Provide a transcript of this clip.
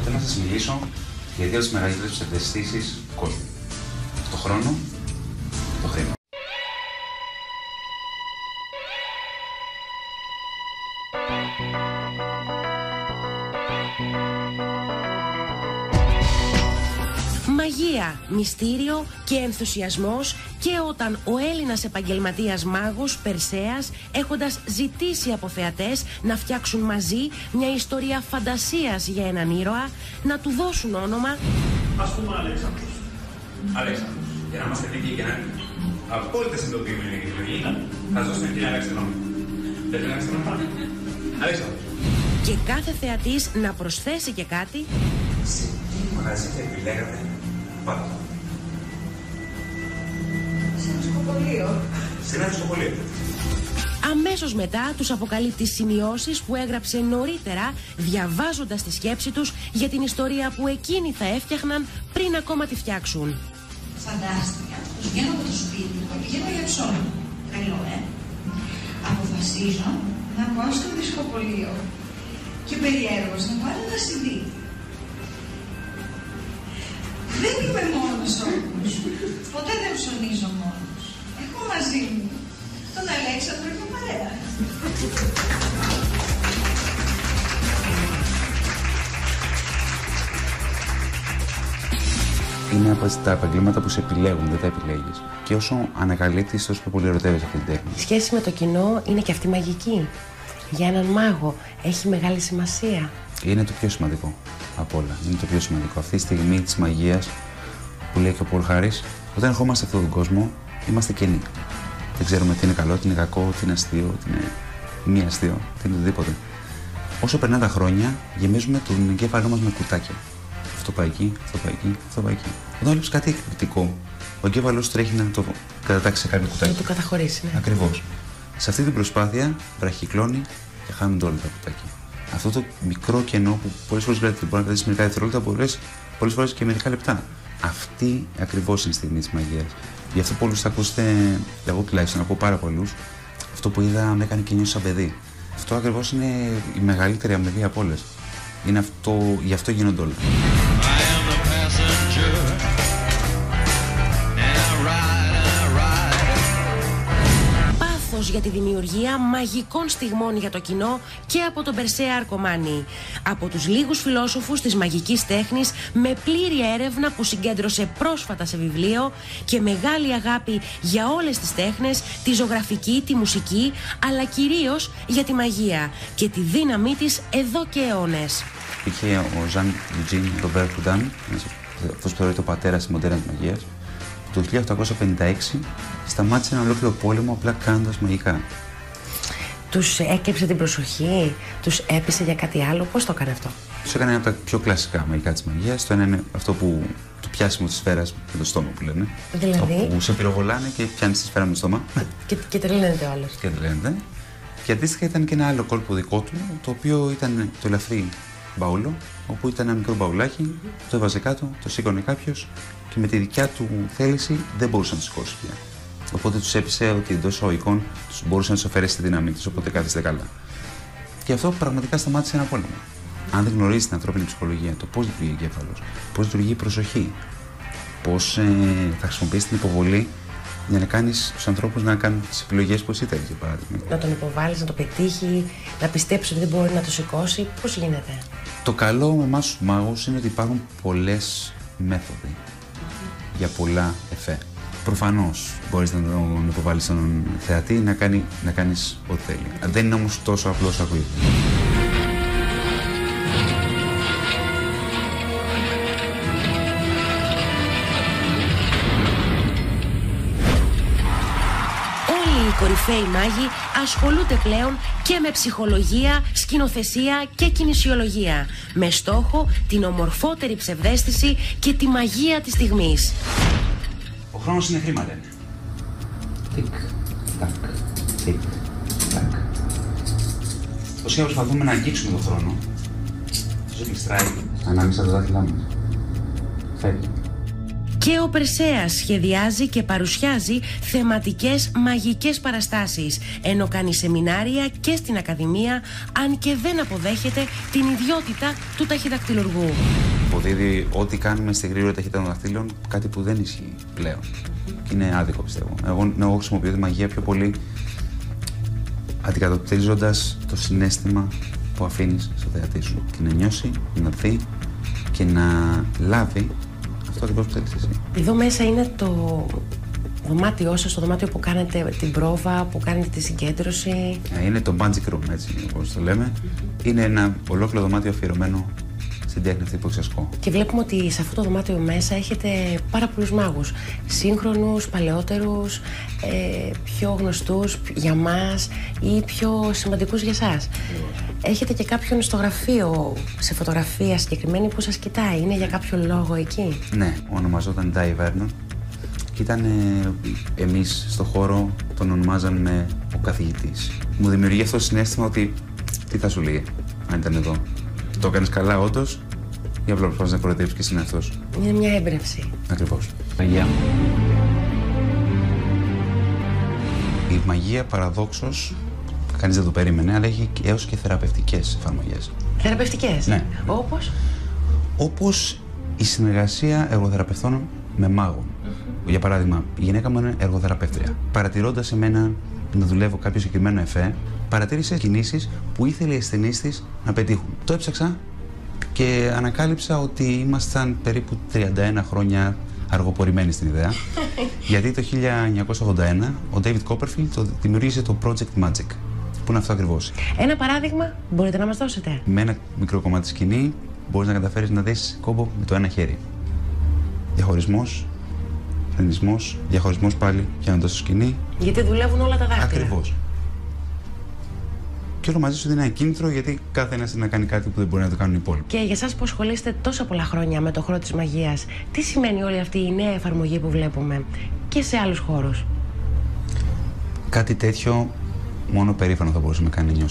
Θέλω να σας μιλήσω για δύο από τις μεγαλύτερες ψευδαισθήσεις του κόσμου. Το χρόνο και το χρήμα. Μαγεία, μυστήριο και ενθουσιασμός και όταν ο Έλληνας επαγγελματίας μάγος Περσέας, έχοντας ζητήσει από θεατές να φτιάξουν μαζί μια ιστορία φαντασίας για έναν ήρωα, να του δώσουν όνομα. Ας πούμε Αλέξανδρος. Αλέξανδρος. Για να είμαστε δίκαιοι και να είναι απόλυτα συνειδητοποιημένοι και ειλικρινοί, θα δώσουμε την Αλέξανδρο. Δεν την Αλέξανδρο πάμε. Αλέξανδρος. Και κάθε θεατής να προσθέσει και κάτι. Σε τι μαγαζί θα επιλέγατε πάντα? Σε ένα σκοπολείο. Σε ένα σκοπολείο. Αμέσως μετά τους αποκαλύπτει σημειώσεις που έγραψε νωρίτερα, διαβάζοντας τη σκέψη τους για την ιστορία που εκείνοι θα έφτιαχναν πριν ακόμα τη φτιάξουν. Φαντάστηκα πως βγαίνω από το σπίτι μου, πηγαίνω για ψώνι. Τρελό, Αποφασίζω να πάω στο δισκοπολείο και περιέργως να πάρω ένα CD. Δεν είμαι μόνος όμως. Ποτέ δεν ψωνίζω μόνος. Έχω μαζί μου τον Αλέξανδρο και παρέα. Είναι από τα επαγγέλματα που σε επιλέγουν, δεν τα επιλέγεις. Και όσο ανακαλύπτεις, τόσο πιο πολύ ερωτεύεσαι αυτή την τέχνη. Η σχέση με το κοινό είναι και αυτή μαγική. Για έναν μάγο έχει μεγάλη σημασία. Είναι το πιο σημαντικό από όλα. Είναι το πιο σημαντικό. Αυτή τη στιγμή της μαγείας που λέει και ο Πολ Χάρις, όταν ερχόμαστε σε αυτόν τον κόσμο, είμαστε κενοί. Δεν ξέρουμε τι είναι καλό, τι είναι κακό, τι είναι αστείο, τι είναι μη αστείο, τι είναι οτιδήποτε. Όσο περνάνε τα χρόνια, γεμίζουμε τον εγκέφαλό μας με κουτάκια. Αυτό πάει εκεί, αυτό πάει εκεί, αυτό πάει εκεί. Όταν βλέπεις κάτι εκπληκτικό, ο εγκέφαλος τρέχει να το κατατάξει σε κάποιο κουτάκι. Να το καταχωρήσει, ναι. Ακριβώς. Σε αυτή την προσπάθεια βραχυκλώνει και χάνονται όλα τα κουτάκια. Αυτό το μικρό κενό που πολλές φορές μπορεί να κρατήσει μερικά δευτερόλεπτα, πολλές φορές και μερικά λεπτά. Αυτή ακριβώς είναι η στιγμή της μαγείας. Γι' αυτό πολλούς θα ακούσετε, εγώ τουλάχιστον ακούω πάρα πολλούς, αυτό που είδα με έκανε και νιώσω σαν παιδί. Αυτό ακριβώς είναι η μεγαλύτερη αμοιβή από όλες. Είναι αυτό, γι' αυτό γίνονται όλα. Για τη δημιουργία μαγικών στιγμών για το κοινό και από τον Περσέα Αρκομάνη. Από τους λίγους φιλόσοφους της μαγικής τέχνης με πλήρη έρευνα που συγκέντρωσε πρόσφατα σε βιβλίο και μεγάλη αγάπη για όλες τις τέχνες, τη ζωγραφική, τη μουσική, αλλά κυρίως για τη μαγεία και τη δύναμή της εδώ και αιώνες. Υπήρχε ο Ζαν Λουτζίν Ρομπέρ Κουντάν, αυτός που θεωρείται ο πατέρας της μοντέρνας μαγείας, το 1856 σταμάτησε ένα ολόκληρο πόλεμο απλά κάνοντας μαγικά. Τους έκρυψε την προσοχή, τους έπεισε για κάτι άλλο, πώς το έκανε αυτό? Τους έκανε ένα από τα πιο κλασικά μαγικά της μαγείας. Το ένα είναι αυτό που το πιάσιμο της σφαίρας με το στόμα που λένε. Δηλαδή? Όπου σε πυροβολάνε και πιάνεις τη σφαίρα με το στόμα. Και τρελαίνεται ο άλλος. Και τρελαίνεται. Και αντίστοιχα ήταν και ένα άλλο κόλπο δικό του, το οποίο ήταν το ελαφρύ μπαούλο, όπου ήταν ένα μικρό μπαουλάκι, το έβαζε κάτω, το σήκωνε κάποιος και με τη δικιά του θέληση δεν μπορούσε να το σηκώσει πια. Οπότε τους έπεισε ότι εντός εισαγωγικών τους μπορούσε να τους αφαιρέσει τη δύναμή τους, οπότε κάθεστε καλά. Και αυτό πραγματικά σταμάτησε ένα πόλεμο. Αν δεν γνωρίζεις την ανθρώπινη ψυχολογία, το πώς λειτουργεί ο εγκέφαλος, πώς λειτουργεί η προσοχή, πώς θα χρησιμοποιήσεις την υποβολή για να κάνεις τους ανθρώπους να κάνουν τις επιλογές που εσύ θέλεις, για παράδειγμα. Να τον υποβάλεις, να το πετύχει, να πιστέψει ότι δεν μπορεί να το σηκώσει, πώς γίνεται? Το καλό με εμάς τους μάγους είναι ότι υπάρχουν πολλές μέθοδοι για πολλά εφέ. Προφανώς μπορείς να τον υποβάλεις στον θεατή να κάνεις ό,τι θέλει. Δεν είναι όμως τόσο απλό όσο ακούγεται. Οι κορυφαίοι μάγοι ασχολούνται πλέον και με ψυχολογία, σκηνοθεσία και κινησιολογία, με στόχο την ομορφότερη ψευδαίσθηση και τη μαγεία της στιγμής. Ο χρόνος είναι χρήμα, λένε. Τικ, τακ, τικ, τακ. Όσοι προσπαθούμε να αγγίξουμε τον χρόνο, ζωή γλιστράει ανάμεσα τα δάχτυλά μας. Φεύγει. Και ο Περσέας σχεδιάζει και παρουσιάζει θεματικές μαγικές παραστάσεις, ενώ κάνει σεμινάρια και στην Ακαδημία, αν και δεν αποδέχεται την ιδιότητα του ταχυδακτυλουργού. Υποδίδει ό,τι κάνουμε στη γρήγορη ταχύτητα των δαχτύλων, κάτι που δεν ισχύει πλέον. Και είναι άδικο, πιστεύω. Εγώ χρησιμοποιώ τη μαγεία πιο πολύ αντικατοπτρίζοντας το συναίσθημα που αφήνεις στο θεατή σου. Και να νιώσει, να δει και να λάβει αυτό ακριβώς που θέλεις εσύ. Εδώ μέσα είναι το δωμάτιό σας, το δωμάτιο που κάνετε την πρόβα, που κάνετε τη συγκέντρωση. Είναι το magic room, έτσι όπως το λέμε. Είναι ένα ολόκληρο δωμάτιο αφιερωμένο στην τέχνη αυτή που εξασκώ. Και βλέπουμε ότι σε αυτό το δωμάτιο μέσα έχετε πάρα πολλούς μάγους. Σύγχρονους, παλαιότερους, πιο γνωστούς για μας ή πιο σημαντικούς για εσάς. Έχετε και κάποιον στο γραφείο, σε φωτογραφία συγκεκριμένη που σας κοιτάει. Είναι για κάποιο λόγο εκεί? Ναι, ονομαζόταν Dai Vernon. Και ήταν εμείς στο χώρο τον ονομάζαμε ο καθηγητής. Μου δημιουργεί αυτό το συναίσθημα ότι τι θα σου λέει αν ήταν εδώ. Το έκανες καλά όντως ή απλά προσπαθείς να κοροϊδέψεις και εσύ είναι αυτός. Είναι μια έμπνευση. Ακριβώς. Μαγεία. Η μαγεία παραδόξως, κανείς δεν το περίμενε, αλλά έχει έως και θεραπευτικές εφαρμογές. Θεραπευτικές? Ναι. Όπως? Όπως η συνεργασία εργοθεραπευτών με μάγων. Για παράδειγμα, η γυναίκα μου είναι εργοθεραπεύτρια. Παρατηρώντας εμένα να δουλεύω κάποιο συγκεκριμένο εφέ, παρατήρησε κινήσεις που ήθελε οι ασθενείς της να πετύχουν. Το έψαξα και ανακάλυψα ότι ήμασταν περίπου 31 χρόνια αργοπορημένοι στην ιδέα. Γιατί το 1981 ο David Copperfield δημιούργησε το Project Magic. Που είναι αυτό ακριβώς. Ένα παράδειγμα μπορείτε να μας δώσετε? Με ένα μικρό κομμάτι σκηνή μπορείς να καταφέρεις να δεις κόμπο με το ένα χέρι. Διαχωρισμός, φρενισμός, διαχωρισμός πάλι για να δώσεις σκηνή. Γιατί δουλεύουν όλα τα δάχτυλα. Ακριβώς. Και όλο μαζί σου δίνει ένα κίνητρο γιατί κάθε ένας θέλει να κάνει κάτι που δεν μπορεί να το κάνουν οι υπόλοιποι. Και για εσάς που ασχολείστε τόσα πολλά χρόνια με το χώρο της μαγείας, τι σημαίνει όλη αυτή η νέα εφαρμογή που βλέπουμε και σε άλλους χώρους? Κάτι τέτοιο μόνο περήφανο θα μπορούσε να κάνει να νιώσω.